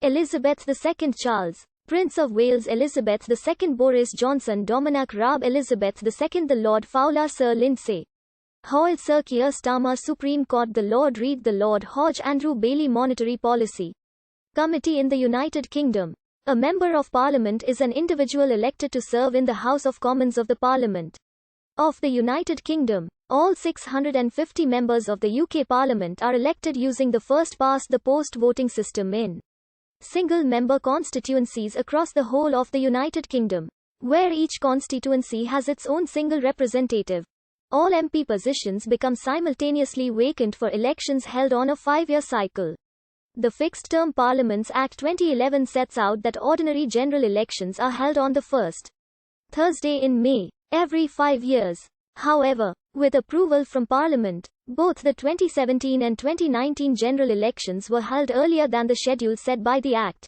Elizabeth II Charles, Prince of Wales Elizabeth II Boris Johnson Dominic Raab Elizabeth II the Lord Fowler Sir Lindsay Hoyle Sir Keir Starmer Supreme Court the Lord Reid the Lord Hodge Andrew Bailey Monetary Policy Committee in the United Kingdom. A Member of Parliament is an individual elected to serve in the House of Commons of the Parliament of the United Kingdom. All 650 members of the UK Parliament are elected using the first-past-the-post voting system in single-member constituencies across the whole of the United Kingdom, where each constituency has its own single representative. All MP positions become simultaneously vacant for elections held on a 5-year cycle. The Fixed-Term Parliaments Act 2011 sets out that ordinary general elections are held on the first Thursday in May, every 5 years. However, with approval from Parliament, both the 2017 and 2019 general elections were held earlier than the schedule set by the Act.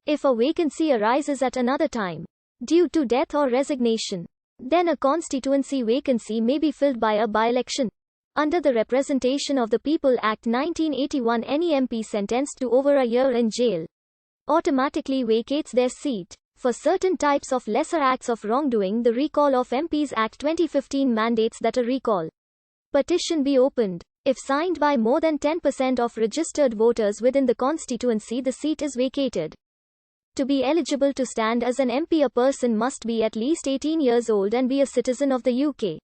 If a vacancy arises at another time, due to death or resignation, then a constituency vacancy may be filled by a by-election. Under the Representation of the People Act 1981, any MP sentenced to over a year in jail automatically vacates their seat. For certain types of lesser acts of wrongdoing, the Recall of MPs Act 2015 mandates that a recall petition be opened. If signed by more than 10% of registered voters within the constituency, the seat is vacated. To be eligible to stand as an MP, a person must be at least 18 years old and be a citizen of the UK,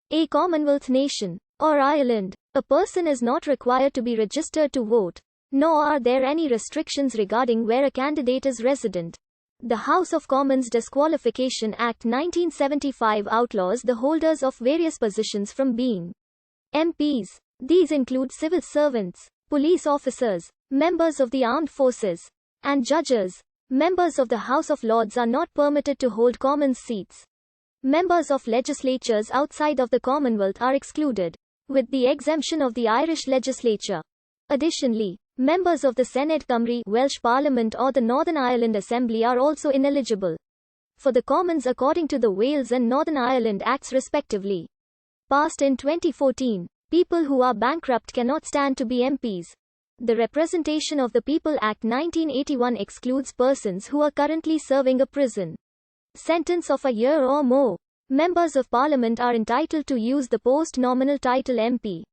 a Commonwealth nation, or Ireland. A person is not required to be registered to vote, nor are there any restrictions regarding where a candidate is resident. The House of Commons Disqualification Act 1975 outlaws the holders of various positions from being MPs. These include civil servants, police officers, members of the armed forces, and judges. Members of the House of Lords are not permitted to hold Commons seats. Members of legislatures outside of the Commonwealth are excluded, with the exemption of the Irish legislature. Additionally, members of the Senedd Cymru Welsh Parliament or the Northern Ireland Assembly are also ineligible for the Commons according to the Wales and Northern Ireland Acts respectively. Passed in 2014, people who are bankrupt cannot stand to be MPs. The Representation of the People Act 1981 excludes persons who are currently serving a prison sentence of a year or more. Members of Parliament are entitled to use the post-nominal title MP.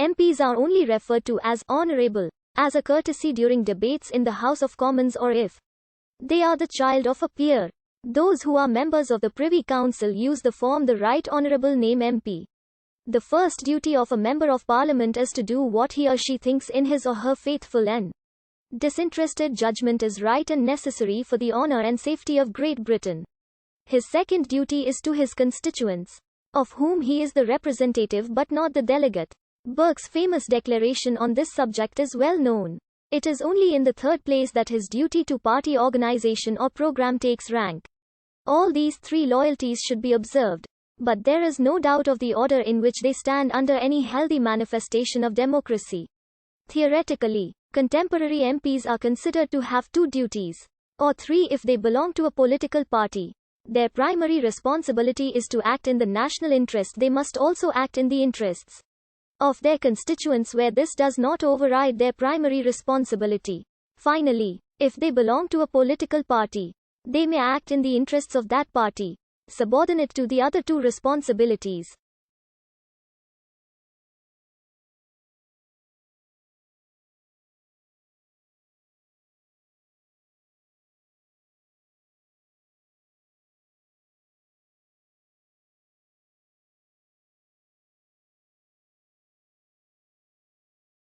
MPs are only referred to as Honourable as a courtesy during debates in the House of Commons or if they are the child of a peer. Those who are members of the Privy Council use the form the Right Honourable name MP. The first duty of a Member of Parliament is to do what he or she thinks in his or her faithful and disinterested judgment is right and necessary for the honour and safety of Great Britain. His second duty is to his constituents, of whom he is the representative but not the delegate. Burke's famous declaration on this subject is well known. It is only in the third place that his duty to party organisation or programme takes rank. All these three loyalties should be observed, but there is no doubt of the order in which they stand under any healthy manifestation of democracy. Theoretically, contemporary MPs are considered to have two duties, or three if they belong to a political party. Their primary responsibility is to act in the national interest. They must also act in the interests of their constituents where this does not override their primary responsibility. Finally, if they belong to a political party, they may act in the interests of that party, subordinate to the other two responsibilities.